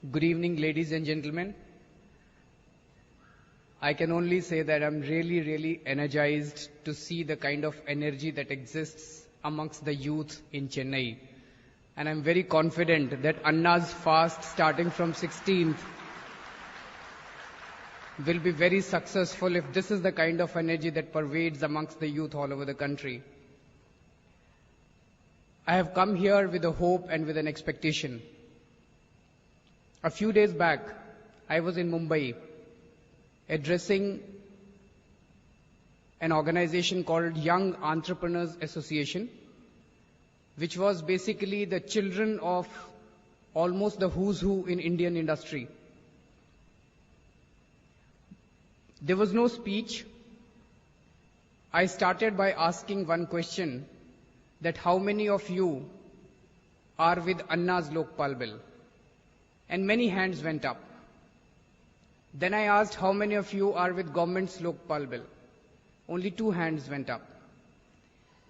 Good evening, ladies and gentlemen. I can only say that I'm really energized to see the kind of energy that exists amongst the youth in Chennai. And I'm very confident that Anna's fast starting from 16th will be very successful if this is the kind of energy that pervades amongst the youth all over the country. I have come here with a hope and with an expectation. A few days back, I was in Mumbai addressing an organization called Young Entrepreneurs Association, which was basically the children of almost the who's who in Indian industry. There was no speech. I started by asking one question, that how many of you are with Anna's Lokpal bill? And many hands went up. Then I asked how many of you are with government's Lokpal bill? Only 2 hands went up.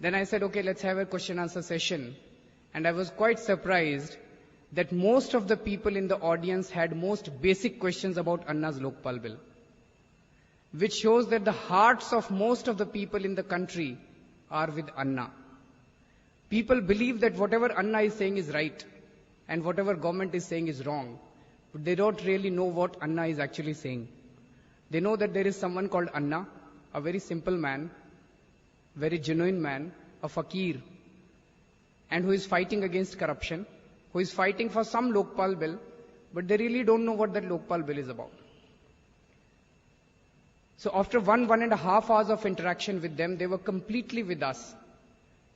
Then I said, okay, let's have a question answer session. And I was quite surprised that most of the people in the audience had most basic questions about Anna's Lokpal bill, which shows that the hearts of most of the people in the country are with Anna. People believe that whatever Anna is saying is right and whatever government is saying is wrong, but they don't really know what Anna is actually saying. They know that there is someone called Anna, a very simple man, very genuine man, a fakir, and who is fighting against corruption, who is fighting for some Lokpal bill, but they really don't know what that Lokpal bill is about. So after 1.5 hours of interaction with them, they were completely with us.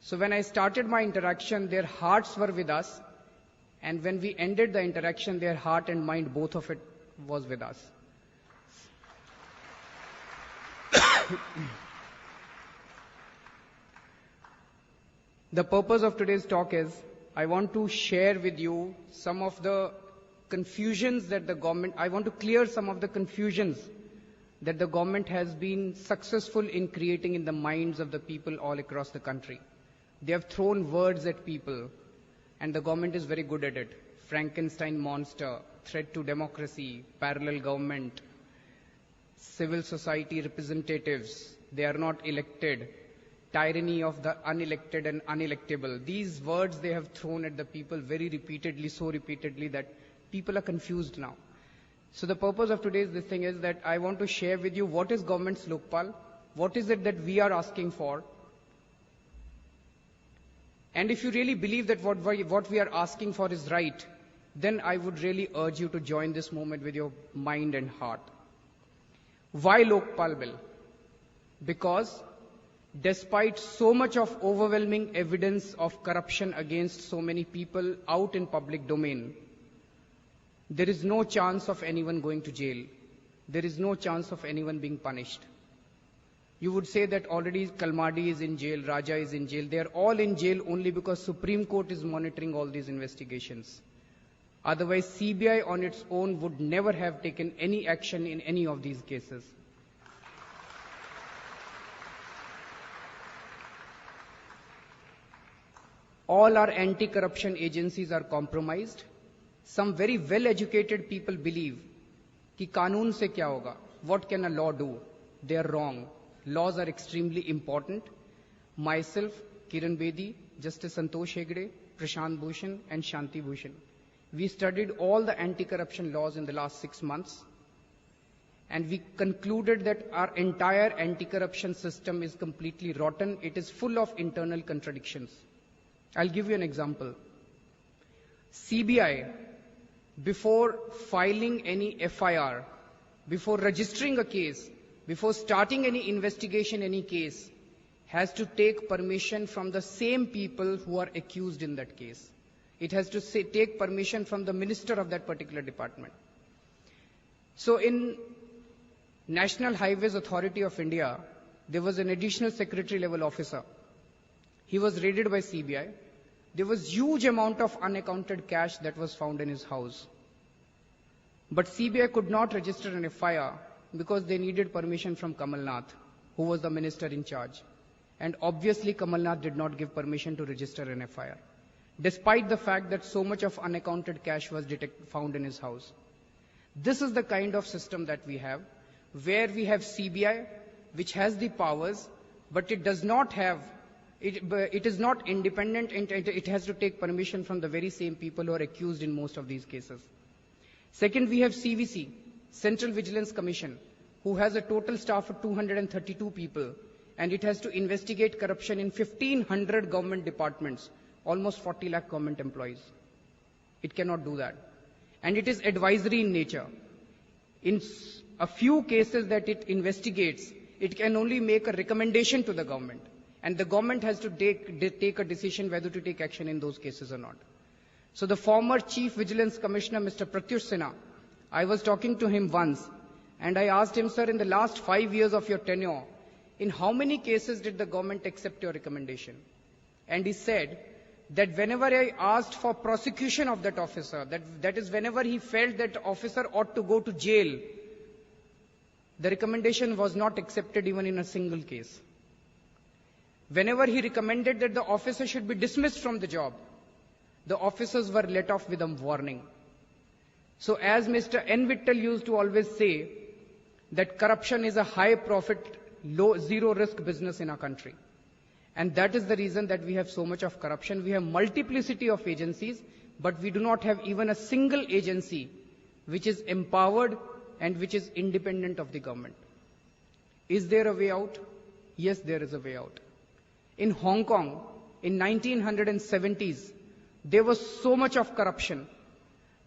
So when I started my interaction, their hearts were with us. And when we ended the interaction, their heart and mind, both of it was with us. The purpose of today's talk is, I want to share with you some of the confusions that the government, I want to clear some of the confusions that the government has been successful in creating in the minds of the people all across the country. They have thrown words at people, and the government is very good at it. Frankenstein monster, threat to democracy, parallel government, civil society representatives, they are not elected, tyranny of the unelected and unelectable. These words they have thrown at the people very repeatedly, so repeatedly that people are confused now. So the purpose of today's this thing is that I want to share with you what is government's Lokpal, what is it that we are asking for. And if you really believe that what we are asking for is right, then I would really urge you to join this movement with your mind and heart. Why Lokpal bill? Because despite so much of overwhelming evidence of corruption against so many people out in public domain, there is no chance of anyone going to jail. There is no chance of anyone being punished. You would say that already Kalmadi is in jail, Raja is in jail. They are all in jail only because Supreme Court is monitoring all these investigations. Otherwise, CBI on its own would never have taken any action in any of these cases. All our anti-corruption agencies are compromised. Some very well-educated people believe कि कानून से क्या होगा? What can a law do? They are wrong. Laws are extremely important. Myself, Kiran Bedi, Justice Santosh Hegde, Prashant Bhushan and Shanti Bhushan. We studied all the anti-corruption laws in the last 6 months, and we concluded that our entire anti-corruption system is completely rotten. It is full of internal contradictions. I'll give you an example. CBI, before filing any FIR, before registering a case, before starting any investigation, any case, has to take permission from the same people who are accused in that case. It has to take permission from the minister of that particular department. So in National Highways Authority of India, there was an additional secretary level officer. He was raided by CBI. There was huge amount of unaccounted cash that was found in his house. But CBI could not register an FIR because they needed permission from Kamal Nath, who was the minister in charge. And obviously Kamal Nath did not give permission to register an FIR. despite the fact that so much of unaccounted cash was found in his house. This is the kind of system that we have, where we have CBI, which has the powers, but it does not have, it is not independent, and it has to take permission from the very same people who are accused in most of these cases. Second, we have CVC, Central Vigilance Commission, who has a total staff of 232 people, and it has to investigate corruption in 1,500 government departments, almost 40 lakh government employees. It cannot do that. And it is advisory in nature. In a few cases that it investigates, it can only make a recommendation to the government. And the government has to take a decision whether to take action in those cases or not. So the former Chief Vigilance Commissioner, Mr. Pratyush Sinha, I was talking to him once, and I asked him, sir, in the last 5 years of your tenure, in how many cases did the government accept your recommendation? And he said that whenever I asked for prosecution of that officer, that is whenever he felt that officer ought to go to jail, the recommendation was not accepted even in a single case. Whenever he recommended that the officer should be dismissed from the job, the officers were let off with a warning. So as Mr. N. Vittal used to always say, that corruption is a high profit, zero risk business in our country. And that is the reason that we have so much of corruption. We have multiplicity of agencies, but we do not have even a single agency which is empowered and which is independent of the government. Is there a way out? Yes, there is a way out. In Hong Kong, in 1970s, there was so much of corruption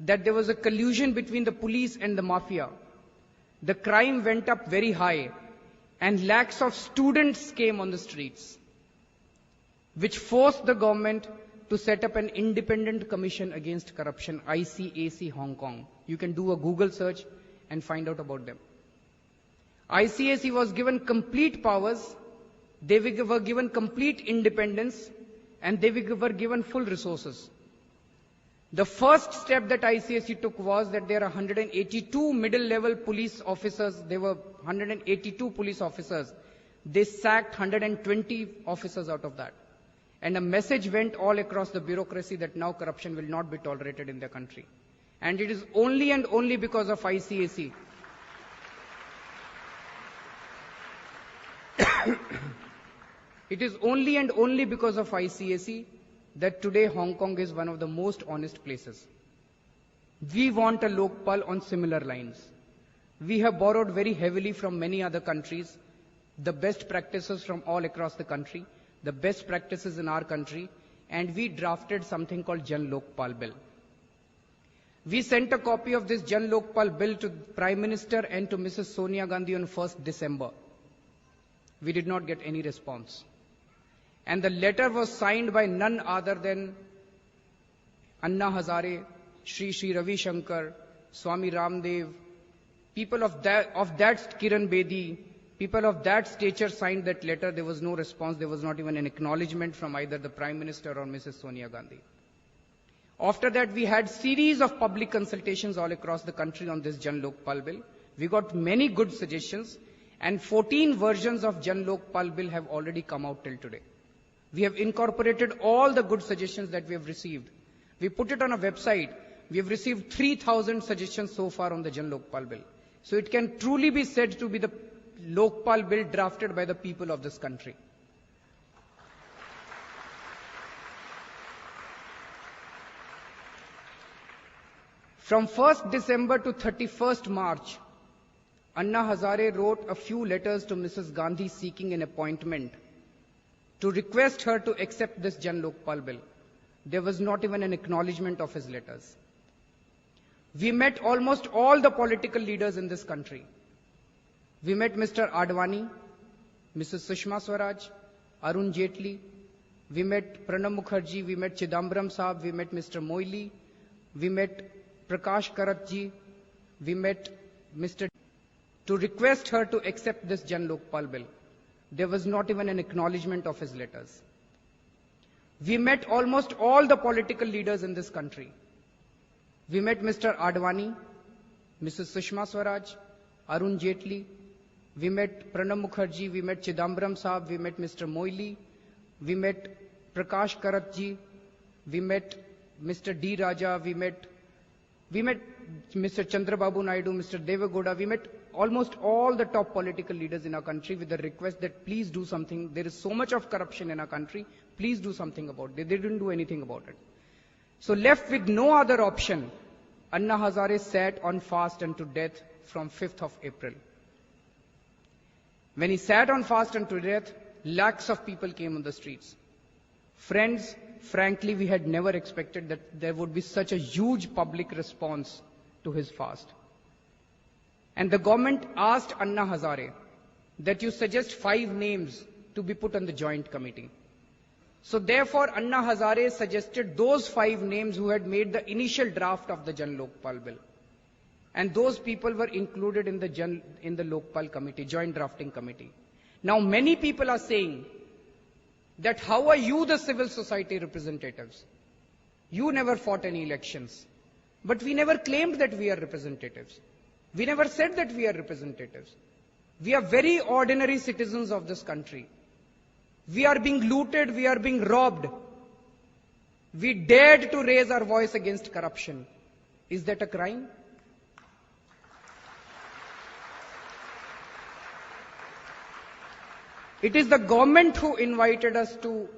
that there was a collusion between the police and the mafia. The crime went up very high, and lakhs of students came on the streets, which forced the government to set up an independent commission against corruption, ICAC Hong Kong. You can do a Google search and find out about them. ICAC was given complete powers, they were given complete independence, and they were given full resources. The first step that ICAC took was that there are 182 middle-level police officers. There were 182 police officers. They sacked 120 officers out of that. And a message went all across the bureaucracy that now corruption will not be tolerated in the country. And it is only and only because of ICAC. It is only and only because of ICAC that today Hong Kong is one of the most honest places. We want a Lokpal on similar lines. We have borrowed very heavily from many other countries, the best practices from all across the country, the best practices in our country, and we drafted something called Jan Lokpal Bill. We sent a copy of this Jan Lokpal Bill to Prime Minister and to Mrs. Sonia Gandhi on 1st December. We did not get any response. And the letter was signed by none other than Anna Hazare, Sri Ravi Shankar, Swami Ramdev, people of that Kiran Bedi, people of that stature signed that letter. There was no response. There was not even an acknowledgement from either the Prime Minister or Mrs. Sonia Gandhi. After that, we had series of public consultations all across the country on this Jan Lokpal Bill. We got many good suggestions, and 14 versions of Jan Lokpal Bill have already come out till today. We have incorporated all the good suggestions that we have received. We put it on a website. We have received 3,000 suggestions so far on the Jan Lokpal Bill. So it can truly be said to be the Lokpal Bill drafted by the people of this country. From 1st December to 31st March, Anna Hazare wrote a few letters to Mrs. Gandhi seeking an appointment to request her to accept this Jan Lokpal Bill. There was not even an acknowledgement of his letters. We met almost all the political leaders in this country. We met Mr. Advani, Mrs. Sushma Swaraj, Arun Jaitley. We met Pranab Mukherjee. We met Chidambaram Saab. We met Mr. Moily. We met Prakash Karat ji. We met Mr. to request her to accept this Jan Lokpal Bill. There was not even an acknowledgement of his letters. We met almost all the political leaders in this country. We met Mr. Advani, Mrs. Sushma Swaraj, Arun Jaitley. We met Pranab Mukherjee. We met Chidambaram Saab. We met Mr. Moily. We met Prakash Karat ji. we met Mr. D. Raja, we met Mr. Chandrababu Naidu, Mr. Devagowda, we met almost all the top political leaders in our country with the request that please do something. There is so much of corruption in our country, please do something about it. They didn't do anything about it. So left with no other option, Anna Hazare sat on fast unto death from 5th of April. When he sat on fast unto death, lakhs of people came on the streets. Friends, frankly, we had never expected that there would be such a huge public response to his fast. And the government asked Anna Hazare that you suggest 5 names to be put on the joint committee. So therefore, Anna Hazare suggested those 5 names who had made the initial draft of the Jan Lokpal bill. And those people were included in the Lokpal committee, joint drafting committee. Now many people are saying that how are you the civil society representatives? You never fought any elections. But we never claimed that we are representatives. We never said that we are representatives. We are very ordinary citizens of this country. We are being looted, we are being robbed. We dared to raise our voice against corruption. Is that a crime? It is the government who invited us to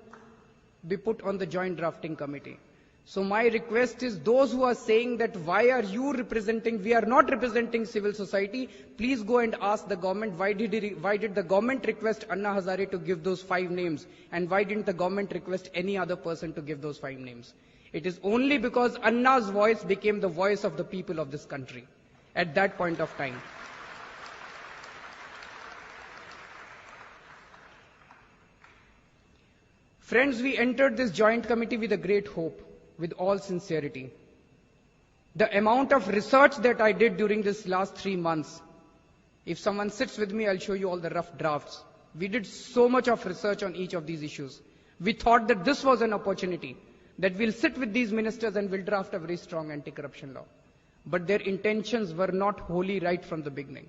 be put on the joint drafting committee. So my request is those who are saying that why are you representing, we are not representing civil society, please go and ask the government why did the government request Anna Hazare to give those 5 names and why didn't the government request any other person to give those 5 names. It is only because Anna's voice became the voice of the people of this country at that point of time. Friends, we entered this joint committee with a great hope, with all sincerity. The amount of research that I did during this last 3 months, if someone sits with me, I'll show you all the rough drafts. We did so much of research on each of these issues. We thought that this was an opportunity, that we'll sit with these ministers and we'll draft a very strong anti-corruption law. But their intentions were not wholly right from the beginning.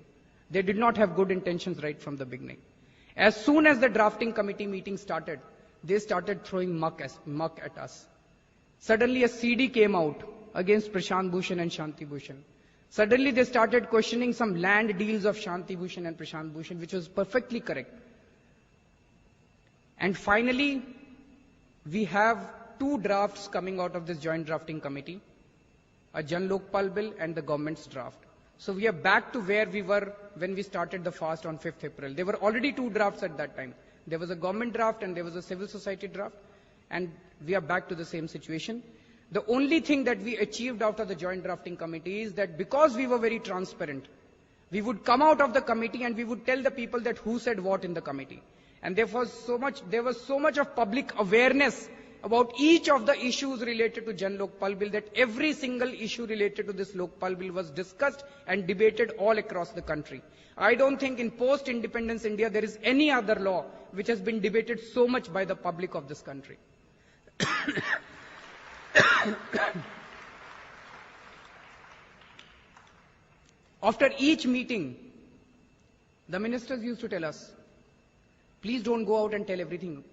They did not have good intentions right from the beginning. As soon as the drafting committee meeting started, they started throwing muck at us. Suddenly a CD came out against Prashant Bhushan and Shanti Bhushan. Suddenly they started questioning some land deals of Shanti Bhushan and Prashant Bhushan, which was perfectly correct. And finally, we have 2 drafts coming out of this joint drafting committee, a Jan Lokpal bill and the government's draft. So we are back to where we were when we started the fast on 5th April. There were already 2 drafts at that time. There was a government draft and there was a civil society draft, and we are back to the same situation. The only thing that we achieved out of the joint drafting committee is that because we were very transparent, we would come out of the committee and we would tell the people that who said what in the committee. And there was so much of public awareness about each of the issues related to Jan Lokpal bill that every single issue related to this Lokpal bill was discussed and debated all across the country. I don't think in post-independence India there is any other law which has been debated so much by the public of this country. After each meeting, the ministers used to tell us, please don't go out and tell everything.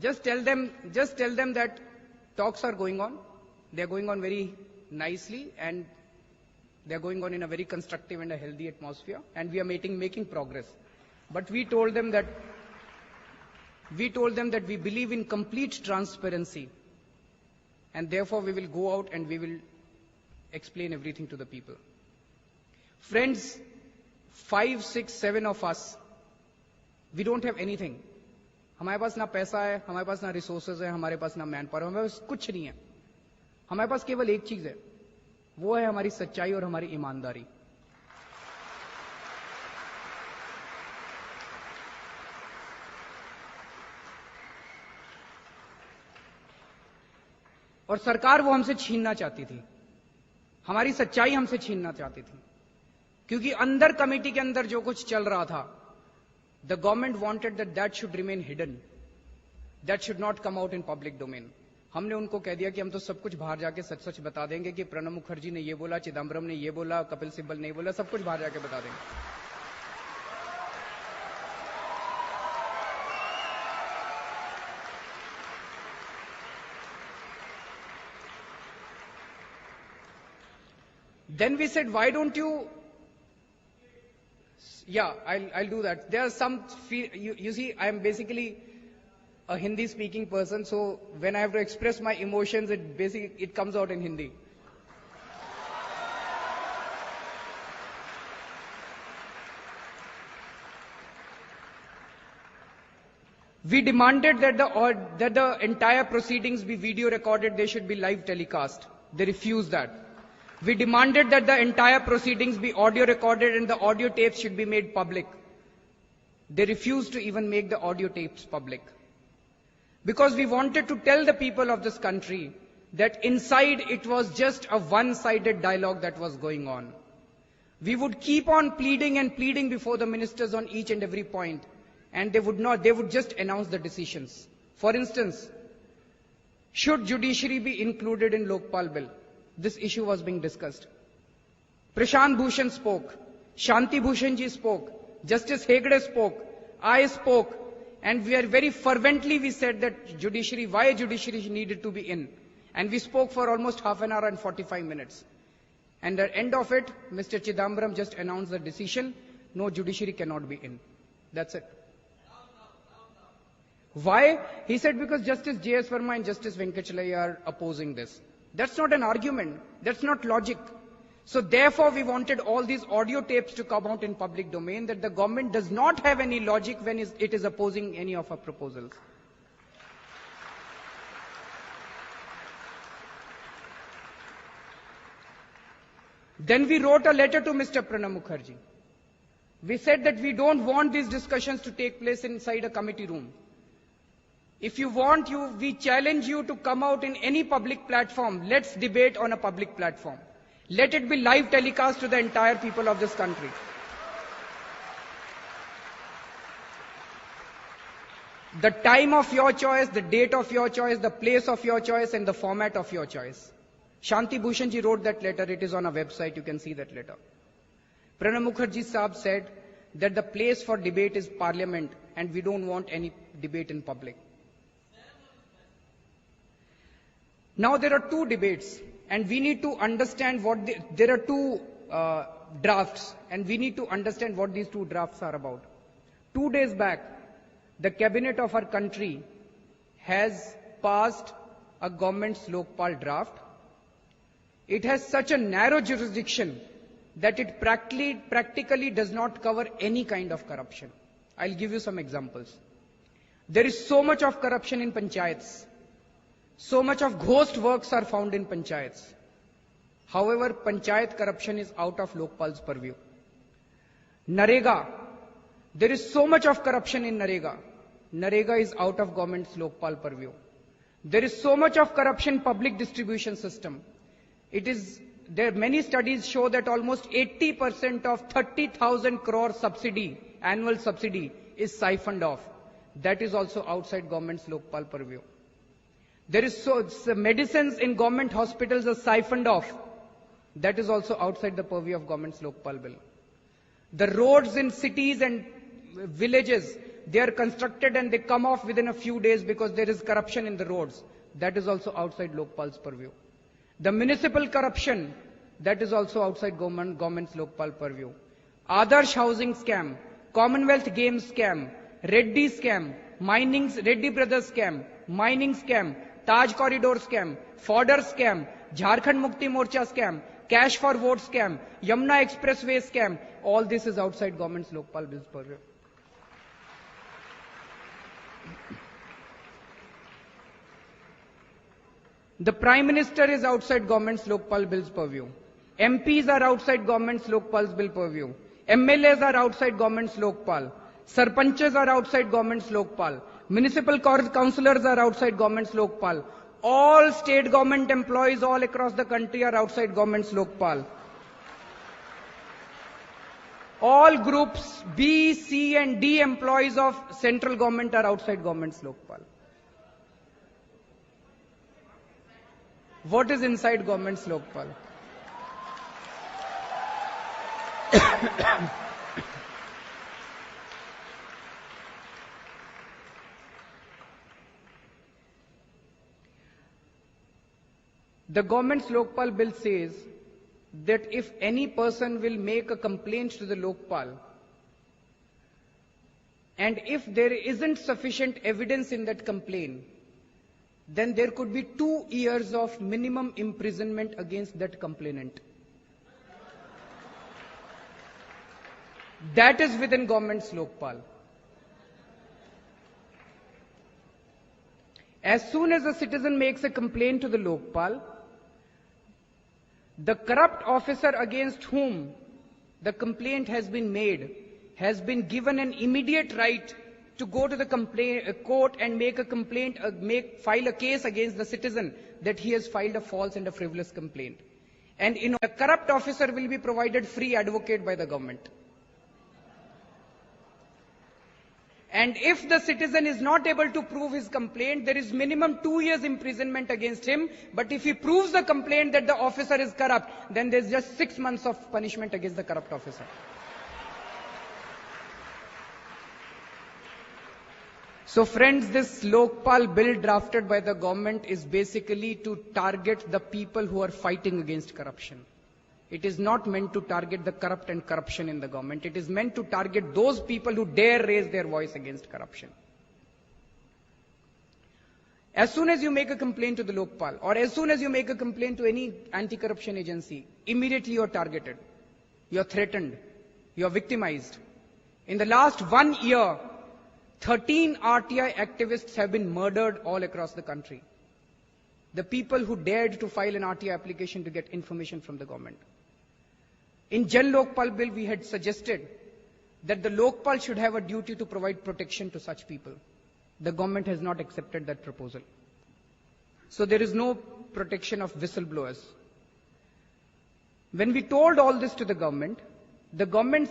Just tell them that talks are going on. They're going on very nicely and they're going on in a very constructive and a healthy atmosphere, and we are making progress. But we told them that we believe in complete transparency, and therefore we will go out and we will explain everything to the people. Friends, 5, 6, 7 of us, we don't have anything. हमारे पास ना पैसा है, हमारे पास ना resources है, हमारे पास ना man power, हमारे पास कुछ नहीं है. हमारे पास केवल एक चीज है, वो है हमारी सच्चाई और हमारी ईमानदारी. और सरकार वो हमसे छीनना चाहती थी, हमारी सच्चाई हमसे छीनना चाहती थी, क्योंकि अंदर कमेटी के अंदर जो कुछ चल रहा था, the government wanted that should remain hidden, that should not come out in public domain. हमने उनको कह दिया कि हम तो सब कुछ बाहर जाके सच सच बता देंगे कि प्रणब मुखर्जी ने ये बोला, चिदम्बरम ने ये बोला, कपिल सिब्बल ने ये बोला, सब कुछ बाहर जाके बता देंगे. Then we said, why don't you... Yeah, I'll do that. There are some... You see, I'm basically a Hindi-speaking person, so when I have to express my emotions, it comes out in Hindi. We demanded that the entire proceedings be video recorded, they should be live telecast. They refused that. We demanded that the entire proceedings be audio recorded and the audio tapes should be made public. They refused to even make the audio tapes public. Because we wanted to tell the people of this country that inside it was just a one-sided dialogue that was going on. We would keep on pleading and pleading before the ministers on each and every point. And they would just announce the decisions. For instance, should judiciary be included in Lokpal bill? This issue was being discussed. Prashant Bhushan spoke, Shanti Bhushan ji spoke, Justice Hegde spoke, I spoke, and very fervently we said that why judiciary needed to be in. And we spoke for almost half an hour and 45 minutes. And at the end of it, Mr. Chidambaram just announced the decision, no, judiciary cannot be in. That's it. Why? He said because Justice J.S. Verma and Justice Venkachalaya are opposing this. That's not an argument. That's not logic. So therefore we wanted all these audio tapes to come out in public domain that the government does not have any logic when it is opposing any of our proposals. Then we wrote a letter to Mr. Pranab Mukherjee. We said that we don't want these discussions to take place inside a committee room. If you want, we challenge you to come out in any public platform. Let's debate on a public platform. Let it be live telecast to the entire people of this country. The time of your choice, the date of your choice, the place of your choice, and the format of your choice. Shanti Bhushan ji wrote that letter. It is on our website. You can see that letter. Pranab Mukherjee Saab said that the place for debate is Parliament and we don't want any debate in public. Now there are two debates and we need to understand there are two drafts and we need to understand what these two drafts are about. 2 days back, the cabinet of our country has passed a government's Lokpal draft. It has such a narrow jurisdiction that it practically does not cover any kind of corruption. I'll give you some examples. There is so much of corruption in panchayats. So much of ghost works are found in panchayats. However, panchayat corruption is out of Lokpal's purview. Narega. There is so much of corruption in Narega. Narega is out of government's Lokpal purview. There is so much of corruption in public distribution system. Many studies show that almost 80% of 30,000 crore subsidy, annual subsidy, is siphoned off. That is also outside government's Lokpal purview. Medicines in government hospitals are siphoned off. That is also outside the purview of government's Lokpal bill. The roads in cities and villages, they are constructed and they come off within a few days because there is corruption in the roads. That is also outside Lokpal's purview. The municipal corruption, that is also outside government's Lokpal purview. Adarsh housing scam, Commonwealth Games scam, Reddy scam, Reddy Brothers scam, mining scam, Taj Corridor scam, fodder scam, Jharkhand Mukti Morcha scam, cash for vote scam, Yamuna Expressway scam. All this is outside government's Lokpal bill's purview. The Prime Minister is outside government's Lokpal bill's purview. MPs are outside government's Lokpal's bill purview. MLAs are outside government's Lokpal. Sarpanchas are outside government's Lokpal. Municipal councillors are outside government's Lokpal. All state government employees all across the country are outside government's Lokpal. All groups B, C and D employees of central government are outside government's Lokpal. What is inside government's Lokpal? The government's Lokpal bill says that if any person will make a complaint to the Lokpal, and if there isn't sufficient evidence in that complaint, then there could be 2 years of minimum imprisonment against that complainant. That is within government's Lokpal. As soon as a citizen makes a complaint to the Lokpal, the corrupt officer against whom the complaint has been made has been given an immediate right to go to the court and make a complaint, file a case against the citizen that he has filed a false and a frivolous complaint. And a corrupt officer will be provided free advocate by the government. And if the citizen is not able to prove his complaint, there is minimum 2 years imprisonment against him. But if he proves the complaint that the officer is corrupt, then there's just 6 months of punishment against the corrupt officer. So friends, this Lokpal bill drafted by the government is basically to target the people who are fighting against corruption. It is not meant to target the corrupt and corruption in the government. It is meant to target those people who dare raise their voice against corruption. As soon as you make a complaint to the Lokpal, or as soon as you make a complaint to any anti-corruption agency, immediately you are targeted. You are threatened. You are victimized. In the last 1 year, 13 RTI activists have been murdered all across the country. The people who dared to file an RTI application to get information from the government. In Jan Lokpal bill, we had suggested that the Lokpal should have a duty to provide protection to such people. The government has not accepted that proposal. So there is no protection of whistleblowers. When we told all this to the government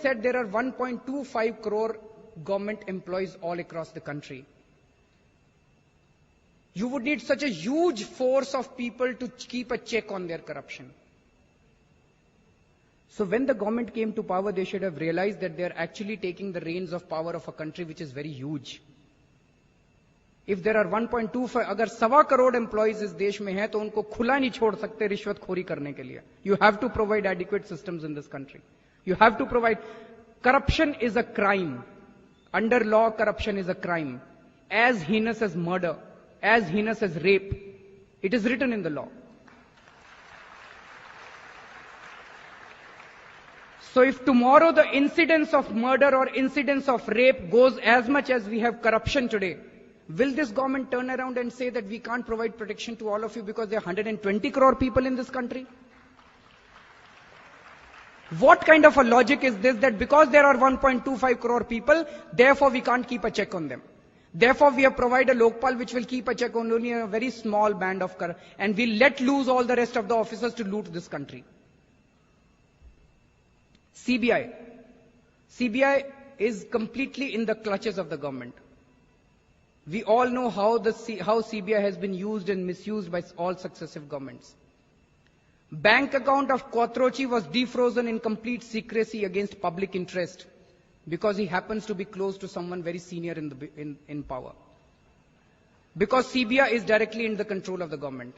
said there are 1.25 crore government employees all across the country. You would need such a huge force of people to keep a check on their corruption. So when the government came to power, they should have realized that they are actually taking the reins of power of a country which is very huge. If there are 1.25, अगर 1.25 crore employees इस देश में हैं, तो उनको खुला नहीं छोड़ सकते रिश्वतखोरी करने के लिए. You have to provide adequate systems in this country. You have to provide. Corruption is a crime. Under law, corruption is a crime. As heinous as murder, as heinous as rape. It is written in the law. So if tomorrow the incidence of murder or incidence of rape goes as much as we have corruption today, will this government turn around and say that we can't provide protection to all of you because there are 120 crore people in this country? What kind of a logic is this, that because there are 1.25 crore people, therefore we can't keep a check on them? Therefore we have provided a Lokpal which will keep a check on only a very small band of and we'll let loose all the rest of the officers to loot this country. CBI. CBI is completely in the clutches of the government. We all know how CBI has been used and misused by all successive governments. Bank account of Kothrochi was defrozen in complete secrecy against public interest because he happens to be close to someone very senior in power. Because CBI is directly in the control of the government.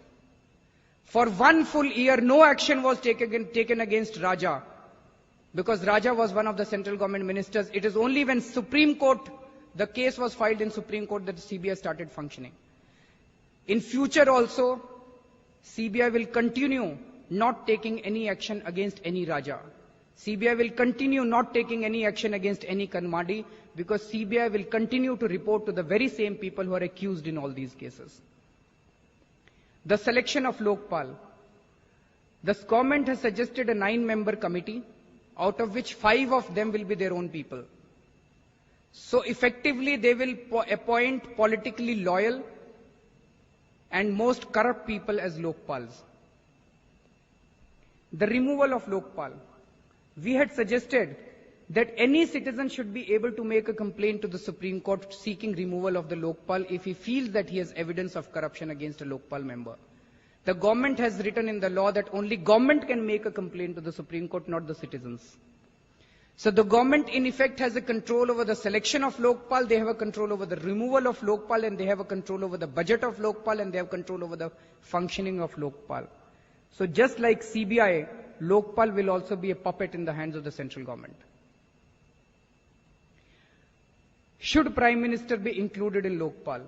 For 1 full year, no action was taken against Raja because Raja was one of the central government ministers. It is only when Supreme Court, the case was filed in Supreme Court, that the CBI started functioning. In future also, CBI will continue not taking any action against any Raja. CBI will continue not taking any action against any Kanmadi because CBI will continue to report to the very same people who are accused in all these cases. The selection of Lokpal. The government has suggested a 9-member committee, out of which 5 of them will be their own people. So effectively they will appoint politically loyal and most corrupt people as Lokpals. The removal of Lokpal. We had suggested that any citizen should be able to make a complaint to the Supreme Court seeking removal of the Lokpal if he feels that he has evidence of corruption against a Lokpal member. The government has written in the law that only government can make a complaint to the Supreme Court, not the citizens. So the government in effect has a control over the selection of Lokpal, they have a control over the removal of Lokpal, and they have a control over the budget of Lokpal, and they have control over the functioning of Lokpal. So just like CBI Lokpal will also be a puppet in the hands of the central government. Should Prime Minister be included in Lokpal?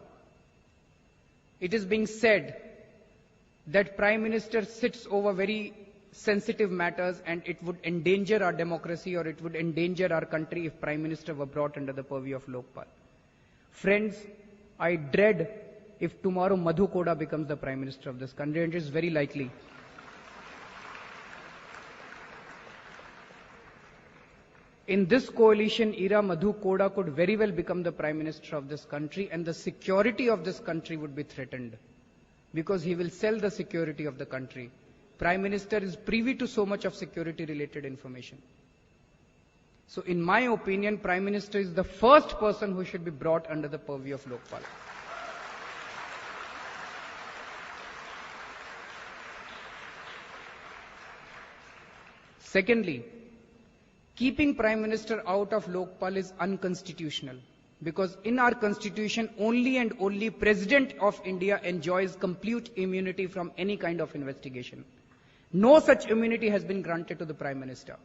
It is being said that Prime Minister sits over very sensitive matters and it would endanger our democracy or it would endanger our country if Prime Minister were brought under the purview of Lokpal. Friends, I dread if tomorrow Madhu Koda becomes the Prime Minister of this country, and it is very likely. In this coalition era, Madhu Koda could very well become the Prime Minister of this country, and the security of this country would be threatened because he will sell the security of the country. Prime Minister is privy to so much of security related information. So in my opinion, Prime Minister is the first person who should be brought under the purview of Lokpal. Secondly, keeping Prime Minister out of Lokpal is unconstitutional because in our constitution only and only President of India enjoys complete immunity from any kind of investigation. No such immunity has been granted to the Prime Minister.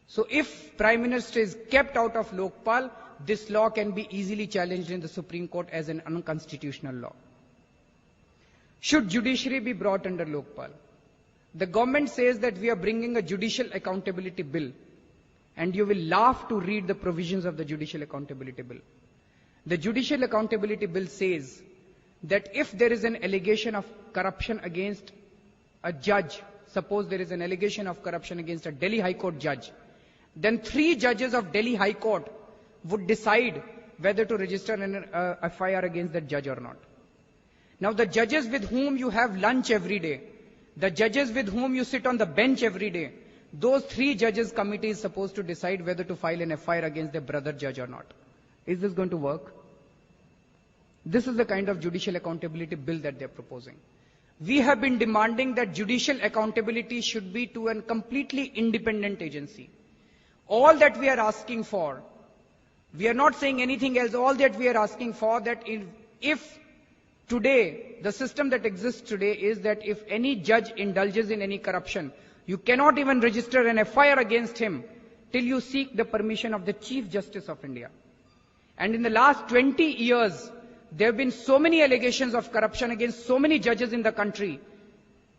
So if Prime Minister is kept out of Lokpal, this law can be easily challenged in the Supreme Court as an unconstitutional law. Should judiciary be brought under Lokpal? The government says that we are bringing a judicial accountability bill, and you will laugh to read the provisions of the judicial accountability bill. The judicial accountability bill says that if there is an allegation of corruption against a judge, suppose there is an allegation of corruption against a Delhi High Court judge, then 3 judges of Delhi High Court would decide whether to register an FIR against that judge or not. Now the judges with whom you have lunch every day, the judges with whom you sit on the bench every day, those 3 judges committee is supposed to decide whether to file an FIR against their brother judge or not. Is this going to work? This is the kind of judicial accountability bill that they are proposing. We have been demanding that judicial accountability should be to a completely independent agency. All that we are asking for, we are not saying anything else, all that we are asking for that if today, the system that exists today is that if any judge indulges in any corruption, you cannot even register an FIR against him till you seek the permission of the Chief Justice of India. And in the last 20 years, there have been so many allegations of corruption against so many judges in the country,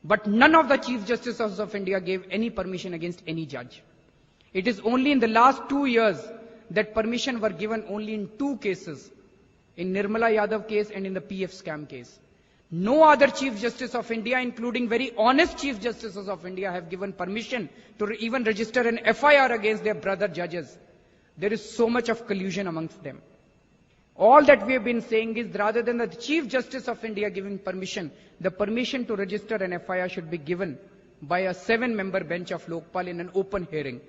but none of the Chief Justices of India gave any permission against any judge. It is only in the last 2 years that permission were given only in 2 cases, in Nirmala Yadav case and in the PF scam case. No other Chief Justice of India, including very honest Chief Justices of India, have given permission to even register an FIR against their brother judges. There is so much of collusion amongst them. All that we have been saying is rather than the Chief Justice of India giving permission, the permission to register an FIR should be given by a 7-member bench of Lokpal in an open hearing.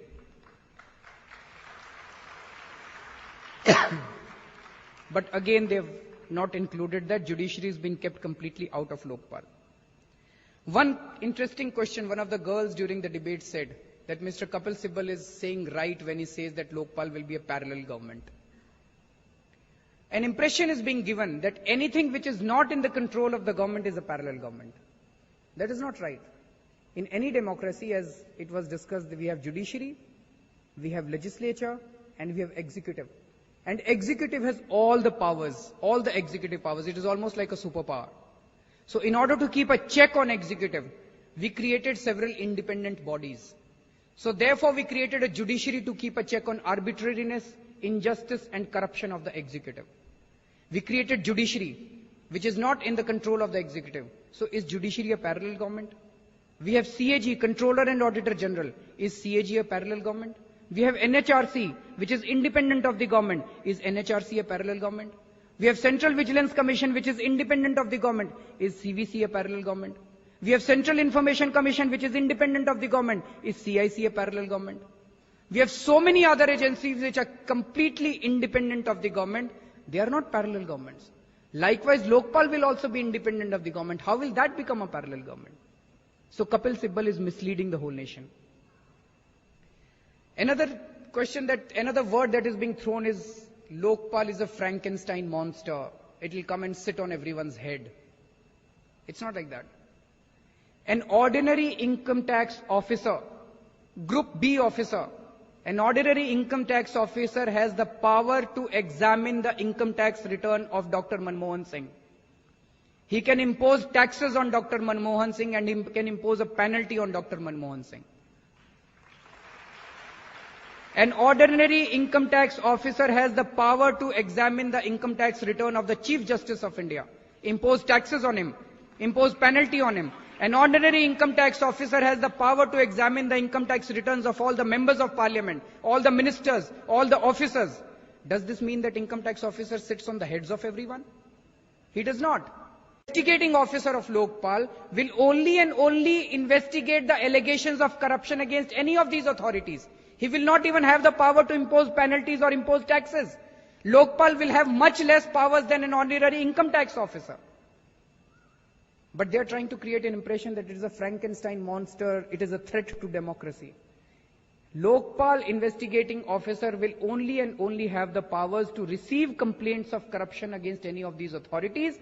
But again, they have not included that. Judiciary has been kept completely out of Lokpal. One interesting question, one of the girls during the debate said that Mr. Kapil Sibal is saying right when he says that Lokpal will be a parallel government. An impression is being given that anything which is not in the control of the government is a parallel government. That is not right. In any democracy, as it was discussed, we have judiciary, we have legislature, and we have executive. And executive has all the powers, all the executive powers. It is almost like a superpower. So in order to keep a check on executive, we created several independent bodies. So therefore we created a judiciary to keep a check on arbitrariness, injustice and corruption of the executive. We created judiciary, which is not in the control of the executive. So is judiciary a parallel government? We have CAG, Controller and Auditor General. Is CAG a parallel government? We have NHRC, which is independent of the government. Is NHRC a parallel government? We have Central Vigilance Commission, which is independent of the government. Is CVC a parallel government? We have Central Information Commission, which is independent of the government. Is CIC a parallel government? We have so many other agencies which are completely independent of the government. They are not parallel governments. Likewise, Lokpal will also be independent of the government. How will that become a parallel government? So Kapil Sibal is misleading the whole nation. Another word that is being thrown is Lokpal is a Frankenstein monster. It will come and sit on everyone's head. It's not like that. An ordinary income tax officer Group B officer. An ordinary income tax officer has the power to examine the income tax return of Dr. Manmohan Singh. He can impose taxes on Dr. Manmohan Singh and he can impose a penalty on Dr. Manmohan Singh. An ordinary income tax officer has the power to examine the income tax return of the Chief Justice of India, impose taxes on him, impose penalty on him. An ordinary income tax officer has the power to examine the income tax returns of all the members of parliament, all the ministers, all the officers. Does this mean that income tax officer sits on the heads of everyone? He does not. Investigating officer of Lokpal will only and only investigate the allegations of corruption against any of these authorities. He will not even have the power to impose penalties or impose taxes. Lokpal will have much less powers than an ordinary income tax officer. But they are trying to create an impression that it is a Frankenstein monster, it is a threat to democracy. Lokpal investigating officer will only and only have the powers to receive complaints of corruption against any of these authorities,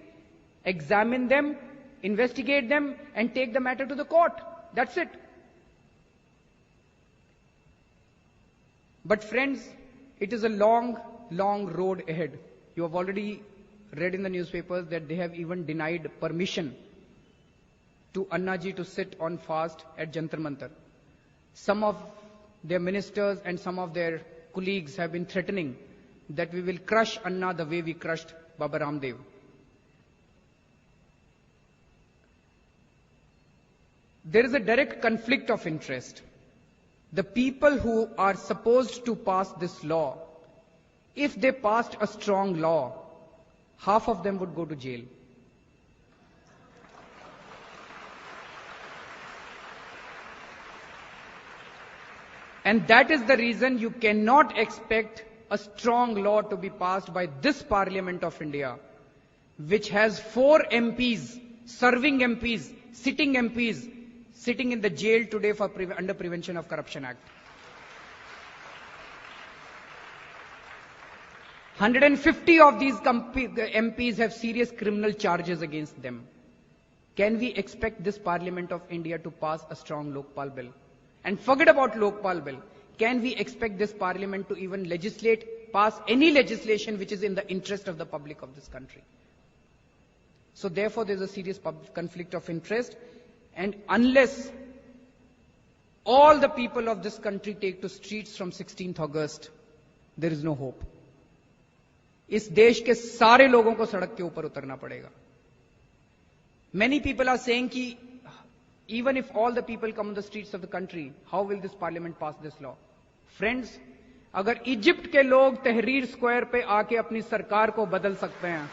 examine them, investigate them, and take the matter to the court. That's it. But friends, it is a long, long road ahead. You have already read in the newspapers that they have even denied permission to Annaji to sit on fast at Jantar Mantar. Some of their ministers and some of their colleagues have been threatening that we will crush Anna the way we crushed Baba Ramdev. There is a direct conflict of interest. The people who are supposed to pass this law, if they passed a strong law, half of them would go to jail. And that is the reason you cannot expect a strong law to be passed by this Parliament of India, which has 4 MPs, serving MPs, sitting in the jail today for under Prevention of Corruption Act. 150 of these MPs have serious criminal charges against them. Can we expect this Parliament of India to pass a strong Lokpal bill? And forget about Lokpal bill. Can we expect this Parliament to even pass any legislation which is in the interest of the public of this country? So therefore there is a serious conflict of interest. And unless all the people of this country take to streets from 16th August, there is no hope. इस देश के सारे लोगों को सड़क के ऊपर उतरना पड़ेगा. Many people are saying कि even if all the people come on the streets of the country, how will this parliament pass this law? Friends, अगर इजिप्ट के लोग तहरीर स्क्वायर पे आके अपनी सरकार को बदल सकते हैं,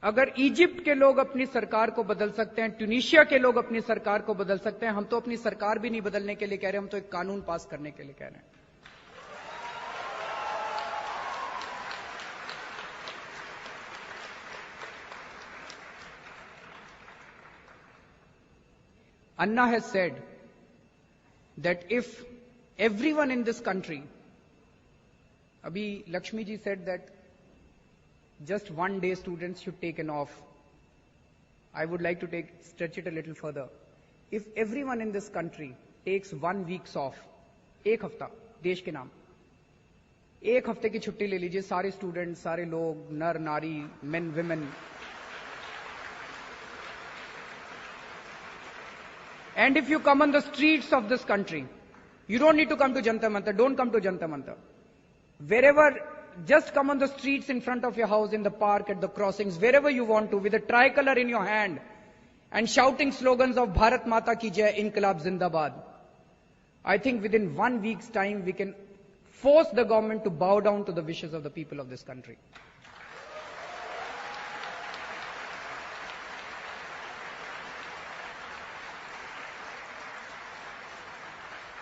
अगर इजिप्ट के लोग अपनी सरकार को बदल सकते हैं, ट्यूनीशिया के लोग अपनी सरकार को बदल सकते हैं, हम तो अपनी सरकार भी नहीं बदलने के लिए कह रहे हैं, हम तो एक कानून पास करने के लिए कह रहे हैं. Anna has said that if everyone in this country, abhi Lakshmi ji said that just one day students should take an off. I would like to stretch it a little further. If everyone in this country takes 1 week off, एक हफ्ता देश के नाम, एक हफ्ते की छुट्टी ले लीजिए सारे स्टूडेंट्स, सारे लोग, नर नारी, men, women. And if you come on the streets of this country, you don't need to come to Jantar Mantar, don't come to Jantar Mantar. Wherever, just come on the streets in front of your house, in the park, at the crossings, wherever you want to, with a tricolor in your hand and shouting slogans of Bharat Mata Ki Jai, Inqilab Zindabad. I think within 1 week's time, we can force the government to bow down to the wishes of the people of this country.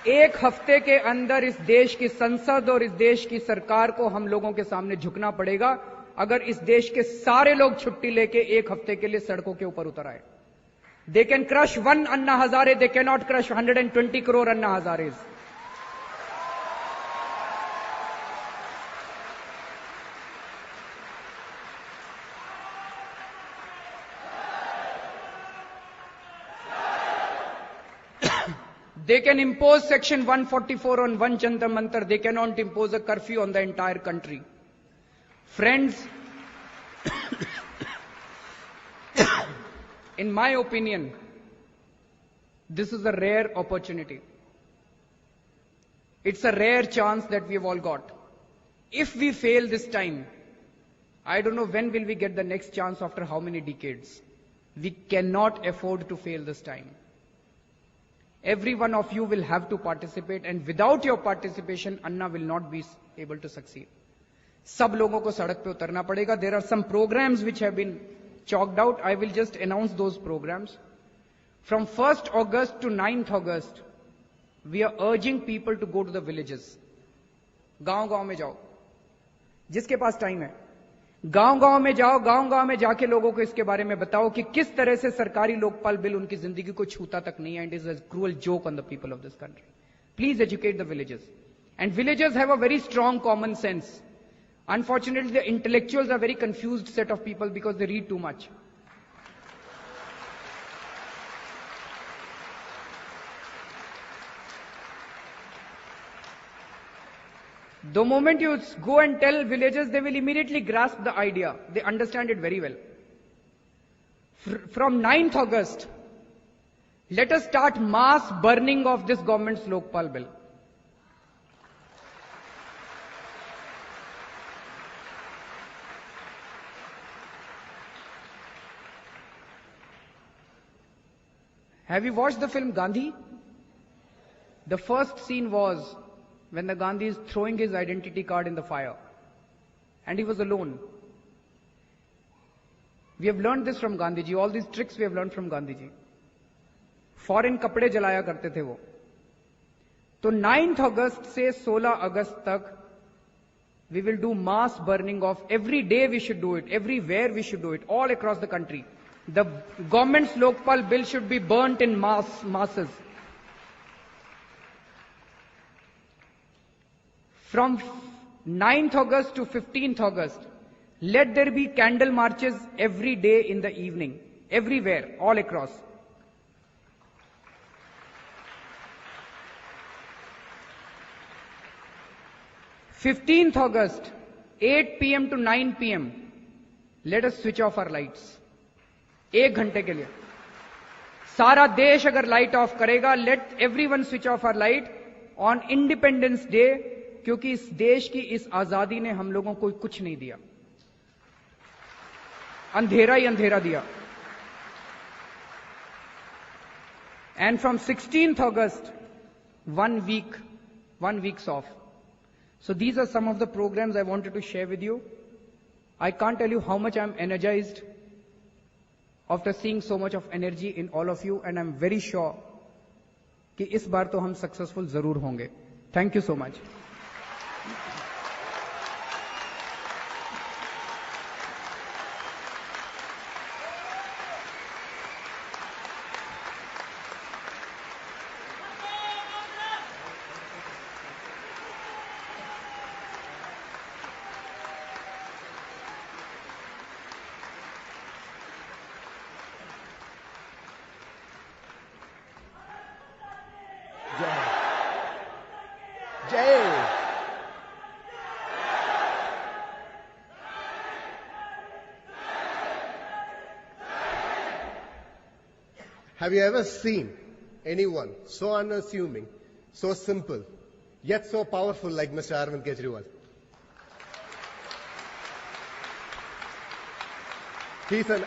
एक हफ्ते के अंदर इस देश की संसद और इस देश की सरकार को हम लोगों के सामने झुकना पड़ेगा अगर इस देश के सारे लोग छुट्टी लेके एक हफ्ते के लिए सड़कों के ऊपर उतर आए। They can crush 1 Anna Hazare, they can not crush 120 crore Anna Hazares. They can impose Section 144 on one Jantar Mantar. They cannot impose a curfew on the entire country. Friends, in my opinion, this is a rare opportunity. It's a rare chance that we've all got. If we fail this time, I don't know when will we get the next chance after how many decades. We cannot afford to fail this time. Every one of you will have to participate, and without your participation, Anna will not be able to succeed. सब लोगों को सड़क पे उतरना पड़ेगा. There are some programs which have been chalked out. I will just announce those programs. From 1st August to 9th August, we are urging people to go to the villages. गांव-गांव में जाओ. जिसके पास टाइम है, गांव-गांव में जाओ. गांव-गांव में जाके लोगों को इसके बारे में बताओ कि किस तरह से सरकारी लोकपाल बिल उनकी जिंदगी को छूता तक नहीं है. And is a cruel joke on the people of this country. Please educate the villages. And villages have a very strong common sense. Unfortunately, the intellectuals are very confused set of people because they read too much. The moment you go and tell villagers, they will immediately grasp the idea. They understand it very well. From 9th August, let us start mass burning of this government's Lokpal bill. Have you watched the film Gandhi? The first scene was when the Gandhi is throwing his identity card in the fire. And he was alone. We have learned this from Gandhi ji. All these tricks we have learned from Gandhi ji. Foreign कपड़े जलाया करते थे वो. तो 9th August से 16 अगस्त तक we will do mass burning of. Every day we should do it. Everywhere we should do it. All across the country. The government's Lokpal bill should be burnt in masses. From 9th August to 15th August, let there be candle marches every day in the evening. Everywhere, all across. "15th August, 8 p.m. to 9 p.m., let us switch off our lights. 1 घंटे के लिए सारा देश अगर light off करेगा, let everyone switch off our light on Independence Day, क्योंकि इस देश की इस आजादी ने हम लोगों को कुछ नहीं दिया, अंधेरा ही अंधेरा दिया. And from 16th August, 1 week's off. So these are some of the programs I wanted to share with you. I can't tell you how much I'm energized after seeing so much of energy in all of you, and I'm very sure कि इस बार तो हम successful जरूर होंगे. Thank you so much. Jay. Have you ever seen anyone so unassuming, so simple, yet so powerful like Mr. Arvind Kejriwal? He's an